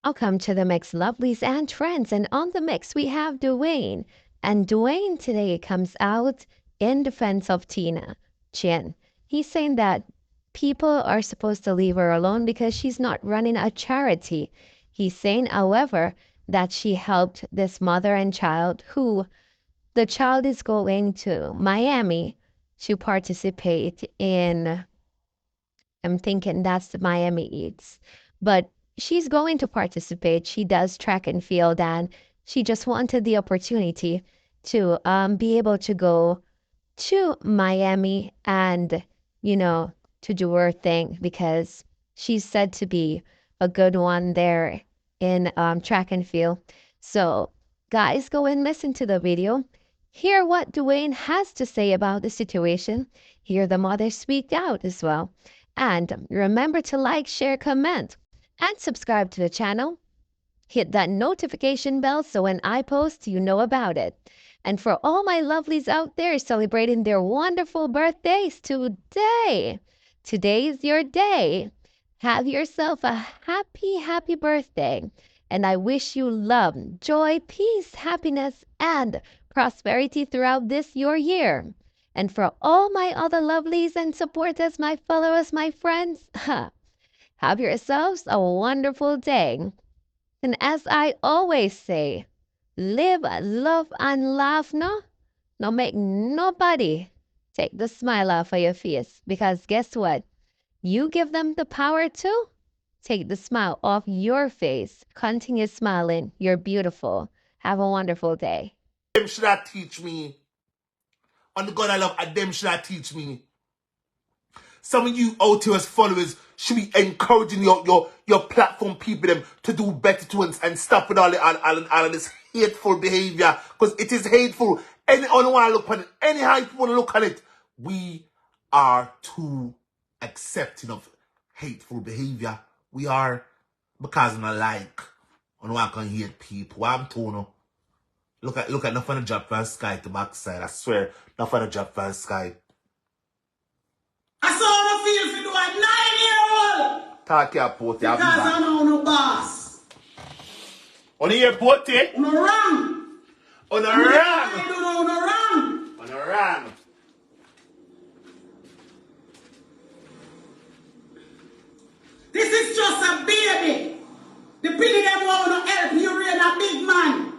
Welcome to the mix, lovelies and friends. And on the mix, we have Dwayne. And Dwayne today comes out in defense of Tina Chin. He's saying that people are supposed to leave her alone because she's not running a charity. He's saying, however, that she helped this mother and child who the child is going to Miami to participate in. I'm thinking that's the Miami Eats. But she's going to participate. She does track and field, and she just wanted the opportunity to be able to go to Miami and, you know, to do her thing because she's said to be a good one there in track and field. So, guys, go and listen to the video. Hear what Dwayne has to say about the situation. Hear the mother speak out as well. And remember to like, share, comment, and subscribe to the channel. Hit that notification bell so when I post, you know about it. And for all my lovelies out there celebrating their wonderful birthdays today, today is your day. Have yourself a happy, happy birthday. And I wish you love, joy, peace, happiness, and prosperity throughout this your year. And for all my other lovelies and supporters, my followers, my friends, have yourselves a wonderful day. And as I always say, live, love, and laugh, no? No make nobody take the smile off of your face. Because guess what? You give them the power to take the smile off your face. Continue smiling. You're beautiful. Have a wonderful day. Them should have teach me. On the God I love, and them should have teach me. Some of you out here as followers should be encouraging your platform people them to do better to and stop with all of this hateful behavior. Because it is hateful. Anyone want to look at it, anyhow you want to look at it, we are too accepting of hateful behavior. We are, because I like. I know I can hate people. What I'm told you. Look at nothing to drop from the sky to backside. I swear, nothing to drop from the sky. I saw the feel for do a 9-year-old. Talk your potty. Because I know no boss. On your potty? On the run. On the run. run. On the run. On the run. This is just a baby. The pity them want to help you raise a big man.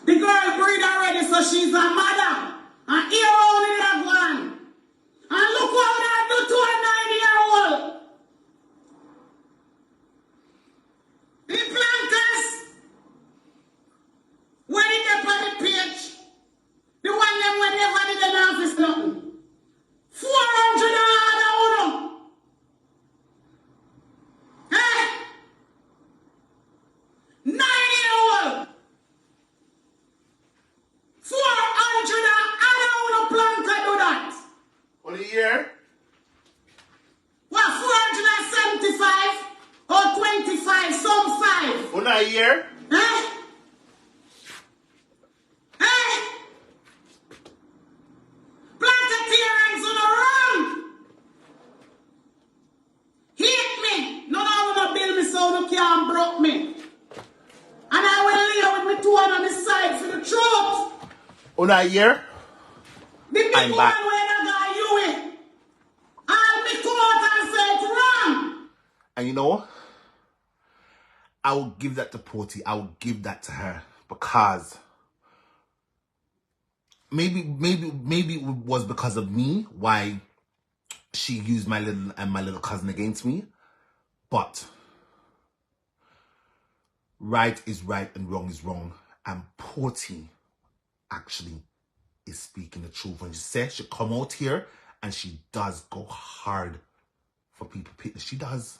The girl breed already, so she's a mother. And here only that one. And look what I do to a 9-year-old. The plankers. When it up on the page. The one them when they had it in office nothing. 400 and uno. Hey! 9-year-old. 400 and uno planka do that. On a year? What, 475 or 25, some 5? On a year? Eh? Eh? Planketeers on the run. Hit me. No bill me so no can't broke me. And I will lay with me two on the side for the truth. On a year? The big I'm one back. where I got you in. I'll be come out and say it's wrong. And you know, I will give that to Porty. I will give that to her because maybe it was because of me why she used my little cousin against me. But right is right and wrong is wrong. And Porty actually is speaking the truth. When she says she come out here and she does go hard for people. She does.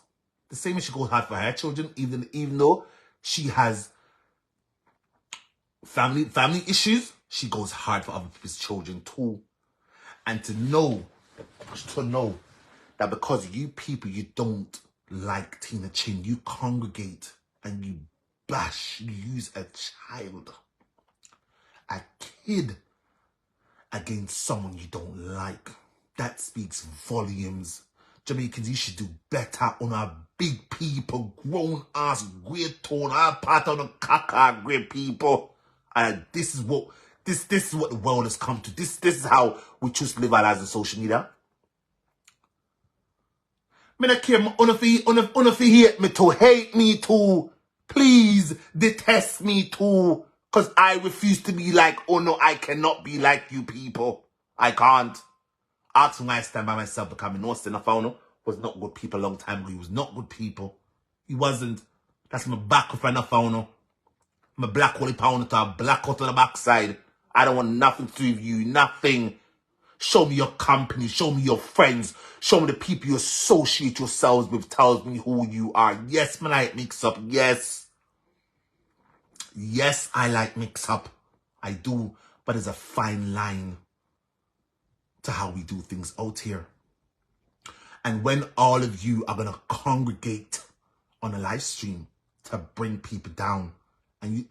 The same as she goes hard for her children, even though she has family issues, she goes hard for other people's children too. And to know that because you people, you don't like Tina Chin, you congregate and you bash, you use a child, a kid against someone you don't like. That speaks volumes Jamaicans, you should do better on our big people, grown ass, great tone, our part of the caca, great people. And this is what the world has come to. This is how we choose to live our lives on social media. Me not care, unafi hate me too, hate me too. Please detest me too. Cause I refuse to be like, oh no, I cannot be like you people. I can't. Ask why I stand by myself because I know Sinafano was not good people a long time ago. He was not good people. He wasn't. That's my back of Sinafano. My black holy pound to a black out on the backside. I don't want nothing to do with you. Nothing. Show me your company. Show me your friends. Show me the people you associate yourselves with. Tells me who you are. Yes, man, I like Mixup. Yes. Yes, I like Mixup. I do. But there's a fine line to how we do things out here. And when all of you are going to congregate on a live stream to bring people down and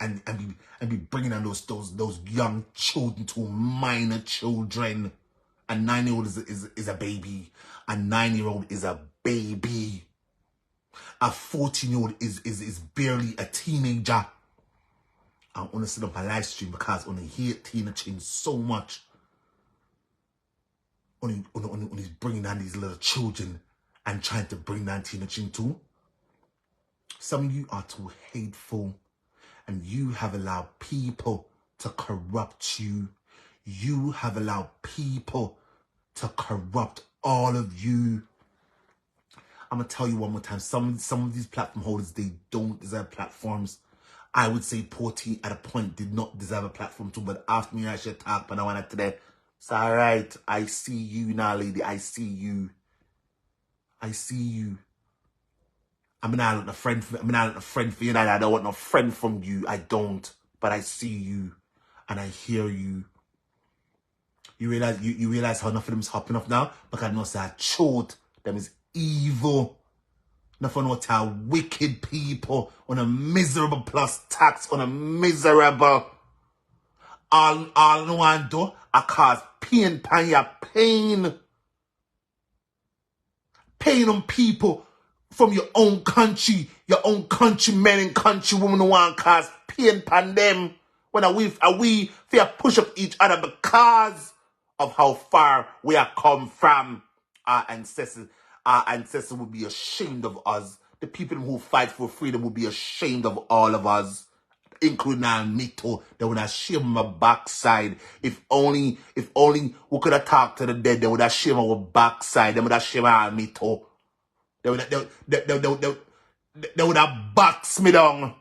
be bringing on those young children to minor children. A 9-year-old is a baby. A 9-year-old is a baby. A 14-year-old is barely a teenager. I want to sit up my live stream because when I hear Tina change so much, when he's bringing down these little children and trying to bring down Tina Ching too. Some of you are too hateful and you have allowed people to corrupt you. You have allowed people to corrupt all of you. I'm going to tell you one more time. Some of these platform holders, they don't deserve platforms. I would say Porty at a point did not deserve a platform too, but after me I should talk, but I want today. It's all right. I see you now, lady. I see you. I see you. I'm not looking a friend for. I'm not looking a friend for you. And I don't want no friend from you. I don't. But I see you, and I hear you. You realize how enough of them's hopping up now because I know that chode them is evil. Nothing what are wicked people on a miserable plus tax on a miserable. All no one do I cause pain on people from your own country men and countrywomen who want cause pain pan them when we fear push up each other because of how far we are come from. Our ancestors would be ashamed of us. The people who fight for freedom would be ashamed of all of us. Including me too. They would have shamed my backside. If only we could have talked to the dead, they would have shamed our backside. They would have shamed me too. They would have boxed me down.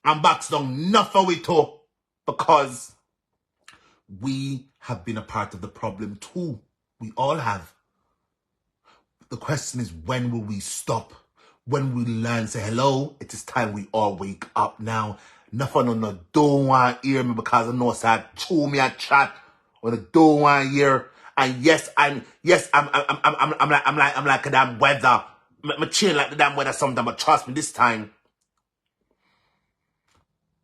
And boxed down enough of it too. Because we have been a part of the problem too. We all have. The question is, when will we stop? When we learn, say, hello, it is time we all wake up now. Nothing on the don't want to hear me because I know it's a chew me a chat on the don't want to hear. And yes, I'm like a damn weather. I'm chill like the damn weather sometimes, but trust me, this time,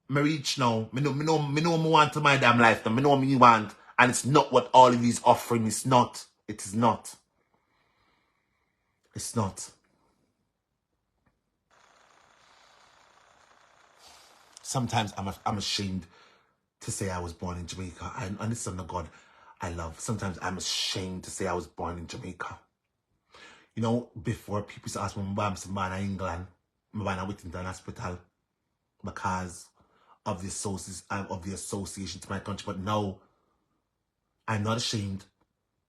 me reach now. Me know me want to my damn life. Me know me want, and it's not what all of these offering. It's not. It is not. It's not. Sometimes I'm ashamed to say I was born in Jamaica. And this is the God I love. Sometimes I'm ashamed to say I was born in Jamaica. You know, before people used to ask me, I'm born in England, I'm born in Whittington Hospital because of the association to my country. But no, I'm not ashamed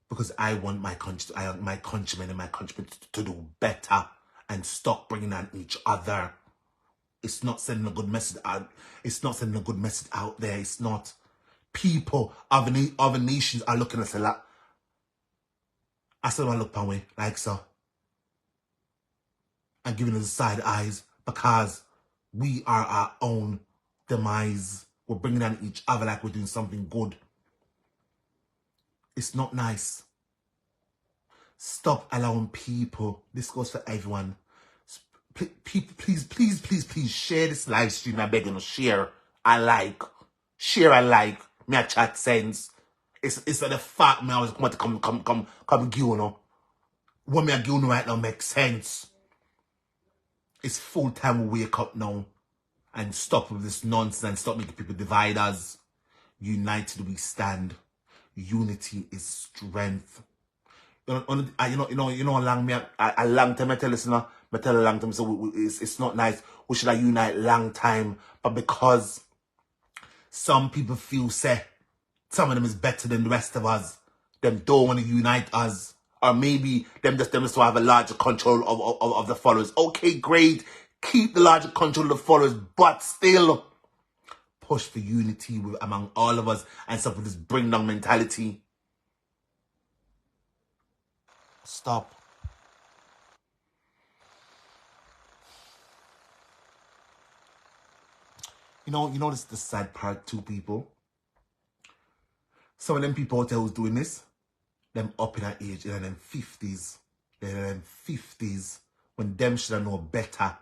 because I want my country, my countrymen and my countrymen to do better and stop bringing on each other. It's not sending a good message out. It's not sending a good message out there. It's not. People, other nations are looking at us a lot. I still want to look away like so. And giving us side eyes because we are our own demise. We're bringing on each other like we're doing something good. It's not nice. Stop allowing people. This goes for everyone. Please share this live stream. I beg you to share. Share. Me a chat sense. It's the fact me always want to come give you know. what me I give you right now makes sense. It's full time we wake up now and stop with this nonsense and stop making people divide us. United we stand. Unity is strength. You know, a long time I tell listener, I tell a long time, so it's not nice. We should have unite long time, but because some people feel say some of them is better than the rest of us, them don't want to unite us, or maybe them just to have a larger control of the followers. Okay, great, keep the larger control of the followers, but still push for unity among all of us and stop with this bring down mentality. Stop. You know this the sad part too, people. Some of them people out there who's doing this, them up in that age, in them 50s. They're in them 50s. When them should have known better.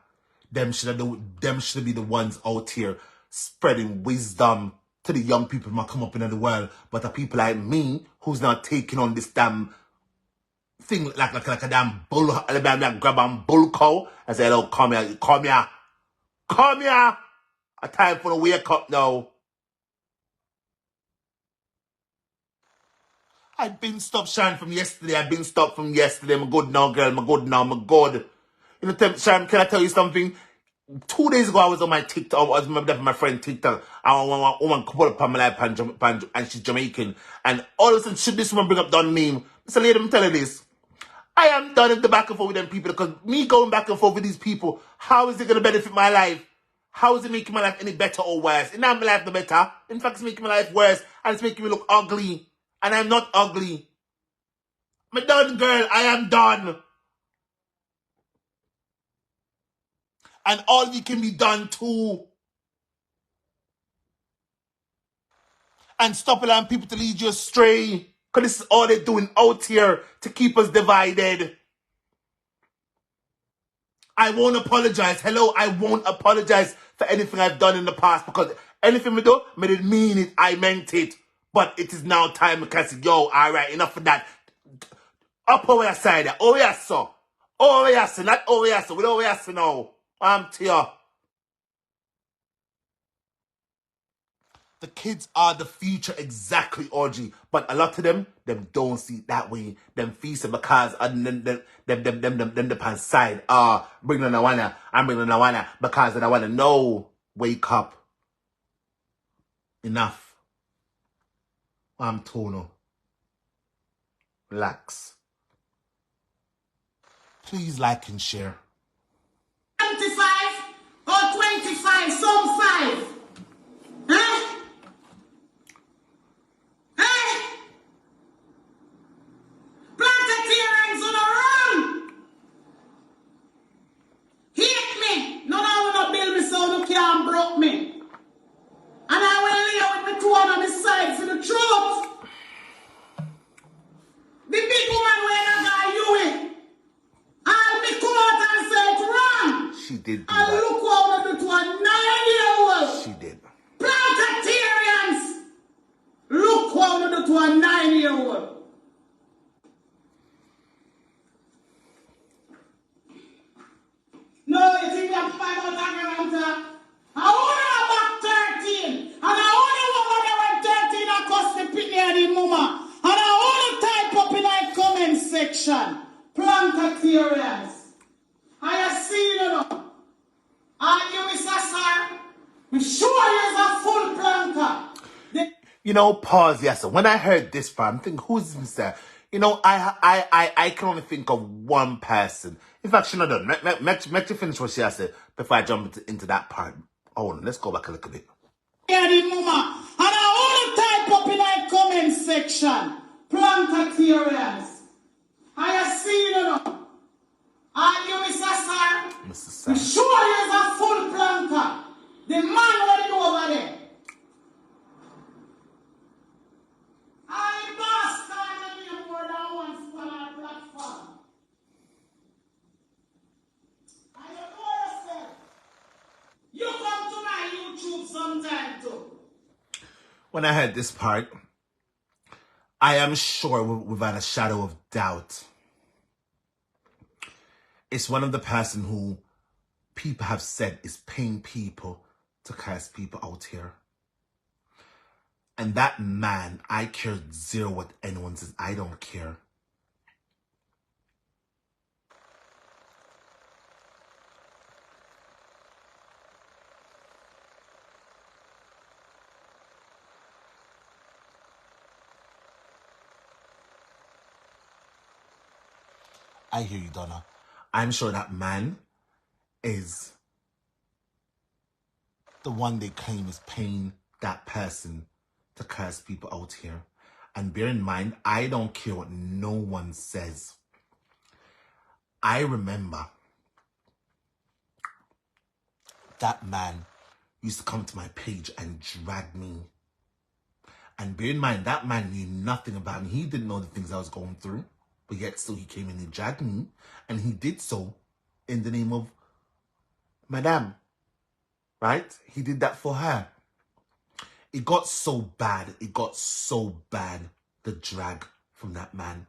Them should be the ones out here spreading wisdom to the young people who might come up in the world. But the people like me, who's not taking on this damn thing like a damn bull, grab a bull cow and say, "Oh, come here. A time for the wake up now." I've been stopped Sharon from yesterday. I'm good now, girl. I'm good. You know, Sharon, can I tell you something? 2 days ago, I was on my TikTok. I was with my friend TikTok. And one woman couple up on my life and she's Jamaican. And all of a sudden, should this woman bring up Don meme? So, lady, let me tell you this. I am done in the back and forth with them people because me going back and forth with these people, how is it going to benefit my life? How is it making my life any better or worse? It's not my life no better. In fact, it's making my life worse and it's making me look ugly. And I'm not ugly. I'm done, girl. I am done. And all of you can be done too. And stop allowing people to lead you astray. Because this is all they're doing out here to keep us divided. I won't apologize. Hello, I won't apologize for anything I've done in the past. Because anything we do, I didn't mean it. I meant it. But it is now time to say, yo, all right, enough of that. Up over your side. Over your so. Over your so. Not over your so. We don't over your so now. I'm to you. The kids are the future, exactly, Audrey. But a lot of them don't see it that way. Them feast because them the pants side. Bring on the one. I'm bringing on the one because I want to know. Wake up. Enough. I'm Tono. Relax. Please like and share. 25 or 25, some 5. Huh? Hey! Plantatarians on the run! Hate me! No, I will not build me so you can't broke me. And I will lay with me 2 on the sides for the truth. The big woman when I got you in. And me come out and say it wrong. She did do and that. Look what I do to a 9-year-old. She did. Plantatarians. Look what I do to a 9-year-old. No, you think I'm 5 out of answer? I only back 13. And I only want when they went 13 and cost the pitney and the mama. And I only type up in my comment section. Plantatarians. I have seen you know. And you, Mr. Sir, I'm sure you're a full planter. You know, pause, yes. When I heard this part, I'm thinking, who's this Mr.? You know, I can only think of one person. In fact, she's not done. Let you finish what she has said before I jump into that part. Hold on, let's go back a little bit. Yeah, mama. And I want to type up in my comment section. Plantatarians. I have seen you know. And you, Mr. Sir, Mr. Sir. I'm sure you're a full planter. The man what you over there. I must stand in more than once on our platform. And you know yourself. You come to my YouTube sometime too. When I heard this part, I am sure without a shadow of doubt, It's one of the person who people have said is paying people to curse people out here. And that man, I care zero what anyone says. I don't care. I hear you, Donna. I'm sure that man is the one they claim is paying that person to curse people out here. And bear in mind, I don't care what no one says. I remember that man used to come to my page and drag me. And bear in mind, that man knew nothing about me. He didn't know the things I was going through. But yet still he came in and dragged me. And he did so in the name of Madame. Right? He did that for her. It got so bad. It got so bad. The drag from that man.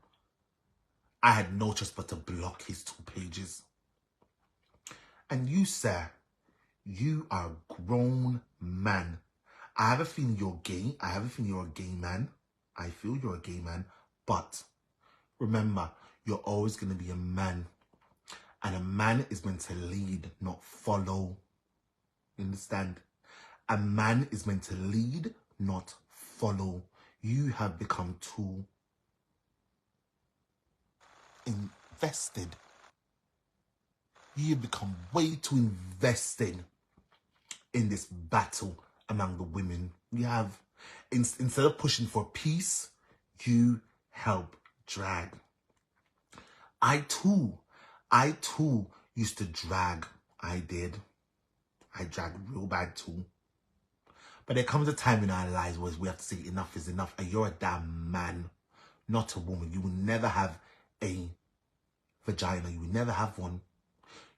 I had no choice but to block his 2 pages. And you, sir, you are a grown man. I have a feeling you're gay. I have a feeling you're a gay man. I feel you're a gay man. But remember, you're always going to be a man. And a man is meant to lead, not follow. You understand? A man is meant to lead, not follow. You have become too invested. You have become way too invested in this battle among the women. You have, instead of pushing for peace, you help drag. I too used to drag. I did. I dragged real bad too. But there comes a time in our lives where we have to say enough is enough. And you're a damn man, not a woman. You will never have a vagina. You will never have one.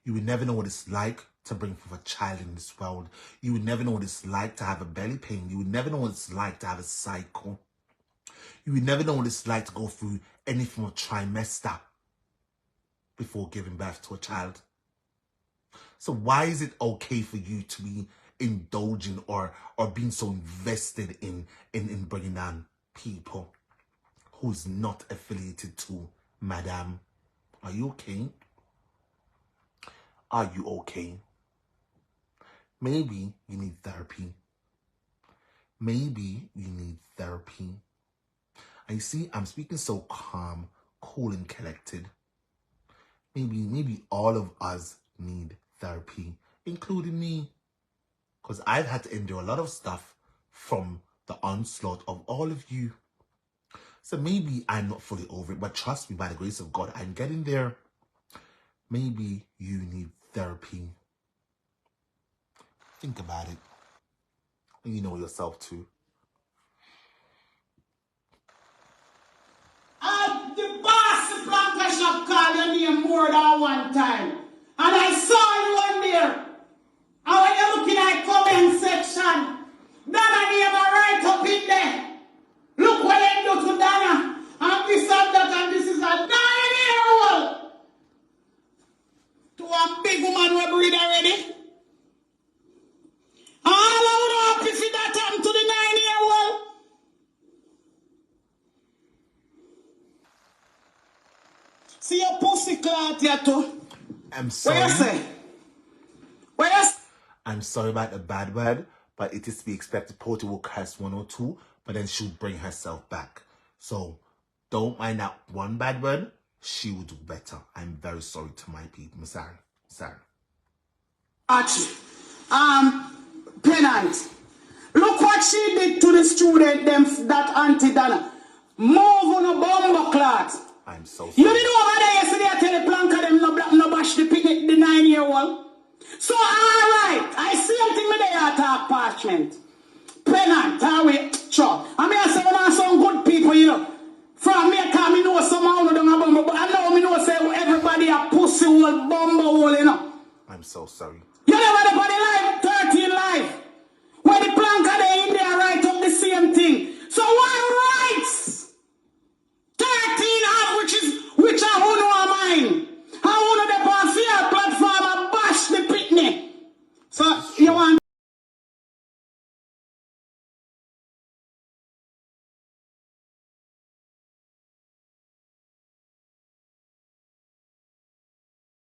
You will never know what it's like to bring forth a child in this world. You will never know what it's like to have a belly pain. You will never know what it's like to have a cycle. You will never know what it's like to go through any form of trimester before giving birth to a child. So why is it okay for you to be indulging or being so invested in bringing down people who's not affiliated to Madame? Are you okay? Are you okay? Maybe you need therapy. Maybe you need therapy. And you see, I'm speaking so calm, cool and collected. Maybe all of us need therapy, including me. Because I've had to endure a lot of stuff from the onslaught of all of you. So maybe I'm not fully over it, but trust me, by the grace of God, I'm getting there. Maybe you need therapy. Think about it. And you know yourself too. The boss Blanca shop called your name more than one time. And I saw you on there. And when you look in that comment section, Donna name are right up in there. Look what they do to Donna. And this and that, and this is a 9-year-old. To a big woman we breed already. All out up if that happened to the 9-year-old. See your pussy clot here too. I'm sorry. What you say? What you say? I'm sorry about the bad word, but it is to be expected. Porty will curse 1 or 2, but then she'll bring herself back. So don't mind that one bad word. She will do better. I'm very sorry to my people. I'm sorry. Sorry. Archie, Pennant. Look what she did to the student, them that Auntie Donna. Move on a bomber clot. I'm so sorry. You didn't know over there yesterday I tell the Blanca them no bash the 9-year-old. So alright, I see something with the attack parchment. Pennant, sure. I mean I say when I some good people, you know. From me I can't me know somehow no don't bomber, but I know me know say everybody a pussy hole, bomber hole, you know. I'm so sorry. You never the body live, 13 live. Where the Blanca they in there write up the same thing. So why